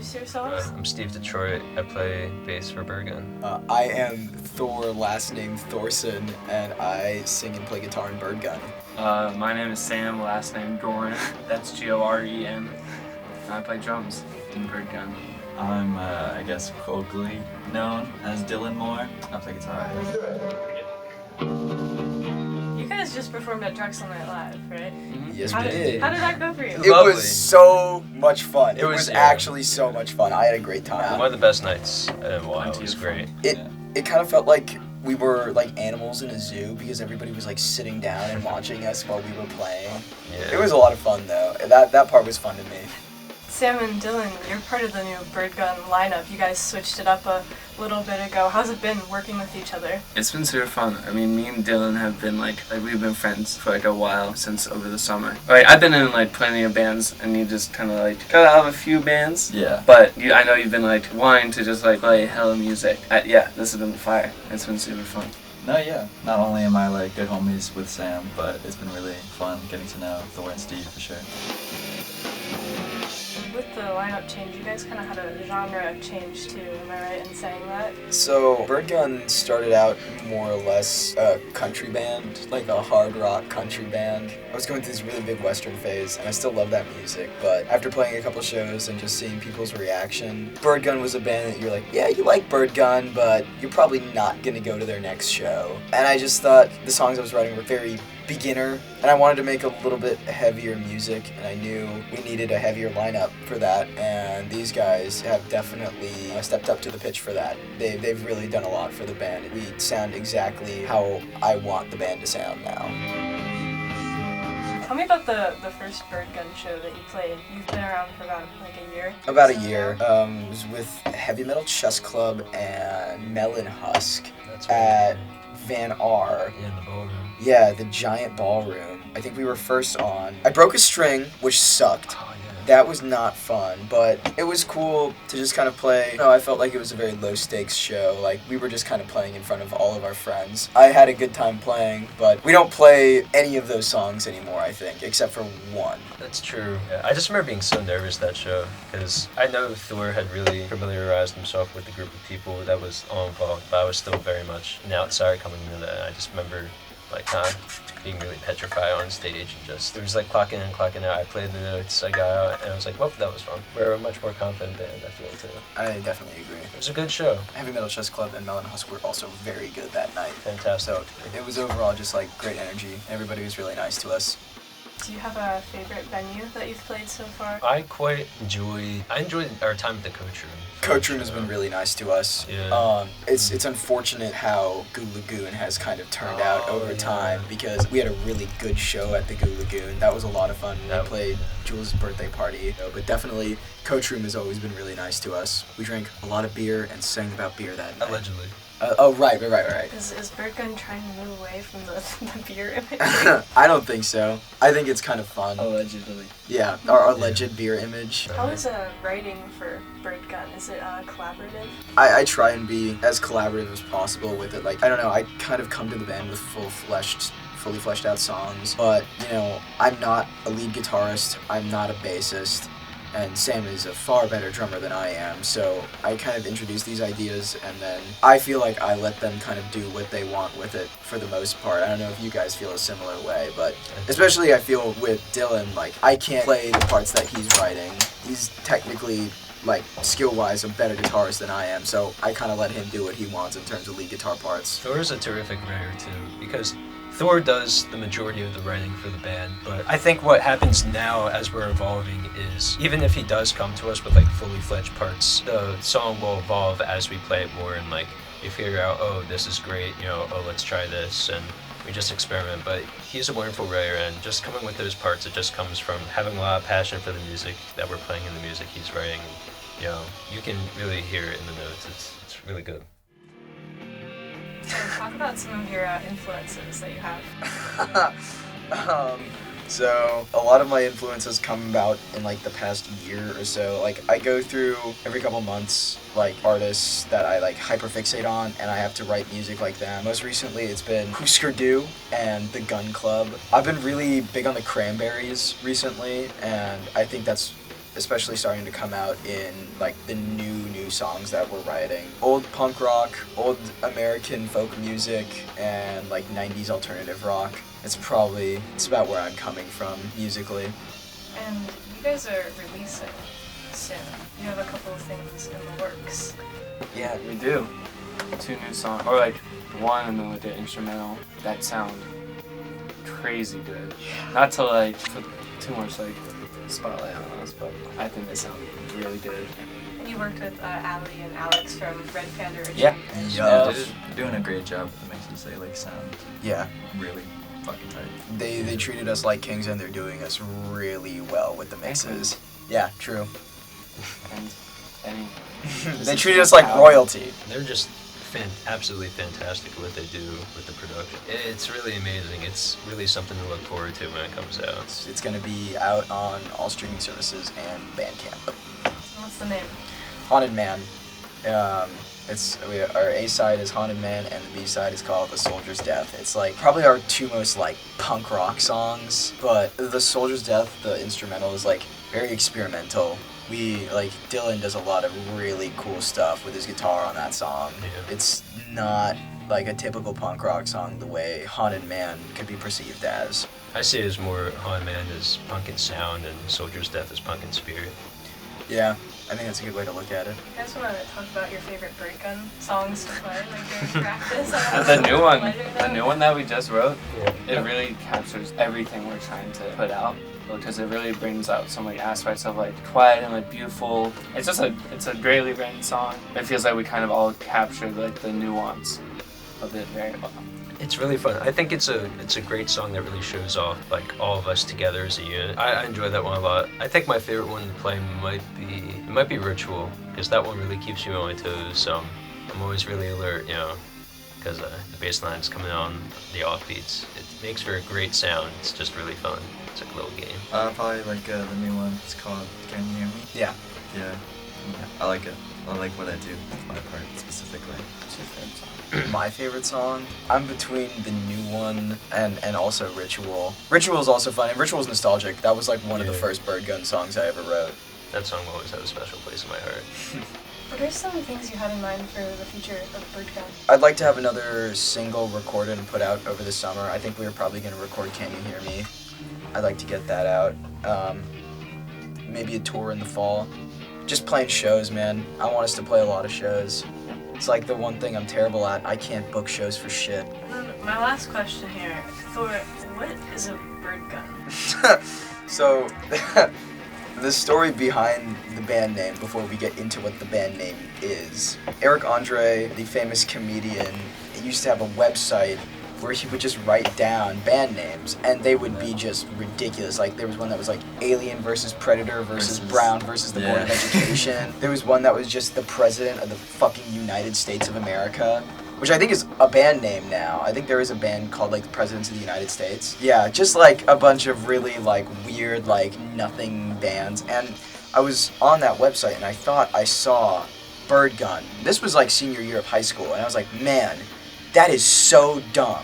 introduce yourselves? I'm Steve Detroit. I play bass for Birdgun. I am Thor, last name Thorson, and I sing and play guitar in Birdgun. My name is Sam, last name Goren. That's Goren. I play drums in Birdgun. I'm, I guess, colloquially known as Dylan Moore. I play guitar. You guys just performed at Drexel Night Live, right? Yes, How we did. How did that go for you? It Lovely. was so much fun. It was, yeah. actually so much fun. I had a great time. One of the best nights in a while. It was great. It kind of felt like we were like animals in a zoo because everybody was like sitting down and watching us while we were playing. Yeah. It was a lot of fun though. That part was fun to me. Sam and Dylan, you're part of the new Birdgun lineup. You guys switched it up a little bit ago. How's it been working with each other? It's been super fun. I mean, me and Dylan have been like we've been friends for like a while since over the summer. Like I've been in like plenty of bands, and you just kind of like got out of a few bands. Yeah. But I know you've been like wanting to just like play hella music. Yeah, this has been fire. It's been super fun. No, yeah. Not only am I like good homies with Sam, but it's been really fun getting to know Thor and Steve for sure. With the lineup change, you guys kind of had a genre change too, am I right in saying that? So Birdgun started out more or less a country band, like a hard rock country band. I was going through this really big Western phase, and I still love that music, but after playing a couple shows and just seeing people's reaction, Birdgun was a band that you're like, yeah, you like Birdgun, but you're probably not gonna go to their next show. And I just thought the songs I was writing were very beginner, and I wanted to make a little bit heavier music, and I knew we needed a heavier lineup for that, and these guys have definitely stepped up to the pitch for that. They've really done a lot for the band. We sound exactly how I want the band to sound now. Tell me about the first Birdgun show that you played. You've been around for about like a year. About a year. It was with Heavy Metal Chess Club and Melon Husk That's at right. Van R. Yeah, in the ballroom. Yeah, the giant ballroom. I think we were first on. I broke a string, which sucked. Oh, yeah. That was not fun, but it was cool to just kind of play. I felt like it was a very low stakes show. Like, we were just kind of playing in front of all of our friends. I had a good time playing, but we don't play any of those songs anymore, I think, except for one. That's true. Yeah, I just remember being so nervous that show because I know Thor had really familiarized himself with the group of people that was all involved, but I was still very much an outsider coming into that. I just remember like kind of being really petrified on stage and just, it was like clocking in, clocking out. I played the notes, I got out, and I was like, well, that was fun. We're a much more confident band, I feel, too. I definitely agree. It was a good show. Heavy Metal Chess Club and Melon Husk were also very good that night. Fantastic. So it was overall just like great energy. Everybody was really nice to us. Do you have a favorite venue that you've played so far? I enjoyed our time at the Coach Room. Coach Room has been really nice to us. Yeah. It's unfortunate how Goo Lagoon has kind of turned out over time because we had a really good show at the Goo Lagoon. That was a lot of fun. We played Jules' birthday party, but definitely Coach Room has always been really nice to us. We drank a lot of beer and sang about beer that night. Allegedly. Right. Is Birdgun trying to move away from the beer image? I don't think so. I think it's kind of fun. Allegedly. Yeah, our alleged beer image. How is writing for Birdgun? Is it collaborative? I try and be as collaborative as possible with it. Like, I don't know, I kind of come to the band with fully fleshed out songs, but, you know, I'm not a lead guitarist, I'm not a bassist, and Sam is a far better drummer than I am, so I kind of introduce these ideas, and then I feel like I let them kind of do what they want with it for the most part. I don't know if you guys feel a similar way, but especially I feel with Dylan, like, I can't play the parts that he's writing. He's technically, like, skill-wise a better guitarist than I am, so I kind of let him do what he wants in terms of lead guitar parts. Thor's a terrific writer, too, because Thor does the majority of the writing for the band, but I think what happens now as we're evolving is, even if he does come to us with like fully fledged parts, the song will evolve as we play it more and like we figure out, oh, this is great, you know, oh, let's try this, and we just experiment. But he's a wonderful writer, and just coming with those parts, it just comes from having a lot of passion for the music that we're playing in the music he's writing. You know, you can really hear it in the notes. It's really good. So talk about some of your influences that you have. So a lot of my influences come about in like the past year or so. Like I go through every couple months like artists that I like hyperfixate on, and I have to write music like them. Most recently it's been Husker Du and the Gun Club. I've been really big on the Cranberries recently, and I think that's especially starting to come out in like the new songs that we're writing. Old punk rock, old American folk music, and like 90s alternative rock. It's about where I'm coming from musically. And you guys are releasing soon. You have a couple of things in the works. Yeah, We do 2 new songs, or like one, and then with the instrumental that sound crazy good. Not to like put too much like spotlight on us, but I think they sound really good. And you worked with Ali and Alex from Red Panda originally. Yeah. Yeah, they're doing a great job with the mixes. They like sound yeah. really fucking tight. They treated us like kings, and they're doing us really well with the mixes. Yeah, true. And any They treated us like royalty. They're just absolutely fantastic at what they do with the production. It's really amazing. It's really something to look forward to when it comes out. It's going to be out on all streaming services and Bandcamp. What's the name? Haunted Man. Our A side is Haunted Man, and the B side is called The Soldier's Death. It's like probably our 2 most like punk rock songs, but The Soldier's Death, the instrumental, is like very experimental. Dylan does a lot of really cool stuff with his guitar on that song. Yeah. It's not like a typical punk rock song the way Haunted Man could be perceived as. I see it as more Haunted Man as punk in sound and Soldier's Death as punk in spirit. Yeah, I think that's a good way to look at it. You guys want to talk about your favorite Birdgun songs to play, like during practice? the new one that we just wrote, it really captures everything we're trying to put out, because it really brings out so many aspects of like quiet and like beautiful. It's a greatly written song. It feels like we kind of all captured like the nuance of it very well. It's really fun. I think it's a great song that really shows off like all of us together as a unit. I enjoy that one a lot. I think my favorite one to play might be Ritual, because that one really keeps me on my toes. I'm always really alert, because the bass line is coming on, the offbeats. It makes for a great sound. It's just really fun. It's like a little game. Probably like the new one. It's called Can You Hear Me? Yeah. Yeah. I like it. I like what I do with my part specifically. It's your favorite song. My favorite song? I'm between the new one and also Ritual. Ritual is also fun, and Ritual is nostalgic. That was like one of the first Birdgun songs I ever wrote. That song will always have a special place in my heart. What are some things you had in mind for the future of Birdgun? I'd like to have another single recorded and put out over the summer. I think we were probably going to record Can You Hear Me? I'd like to get that out. Maybe a tour in the fall. Just playing shows, man. I want us to play a lot of shows. It's like the one thing I'm terrible at. I can't book shows for shit. And then my last question here. Thor, what is a Birdgun? So, the story behind the band name, before we get into what the band name is. Eric Andre, the famous comedian, used to have a website where he would just write down band names, and they would be just ridiculous. Like, there was one that was like Alien versus Predator versus Brown versus the Board of Education. There was one that was just the President of the fucking United States of America, which I think is a band name now. I think there is a band called like the Presidents of the United States. Yeah, just like a bunch of really like weird like nothing bands. And I was on that website and I thought I saw Birdgun. This was like senior year of high school, and I was like, man, that is so dumb.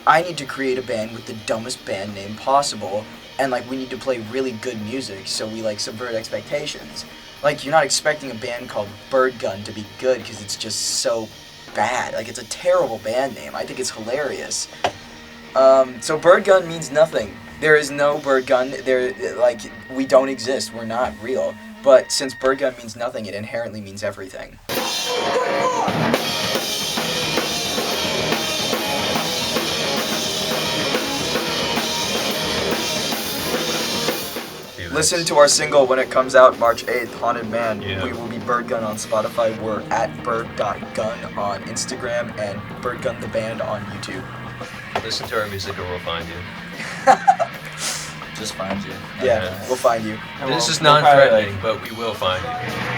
I need to create a band with the dumbest band name possible, and like we need to play really good music so we like subvert expectations. Like, you're not expecting a band called Birdgun to be good because it's just so bad. Like, it's a terrible band name. I think it's hilarious. So Birdgun means nothing. There is no Birdgun. Like, we don't exist. We're not real. But since Birdgun means nothing, it inherently means everything. Listen to our single when it comes out March 8th, Haunted Man. Yeah. We will be Birdgun on Spotify. We're at bird.gun on Instagram and Birdgun the Band on YouTube. Listen to our music or we'll find you. Just find you. Yeah, we'll find you. And This we'll- is we'll probably, non-threatening, but we will find you.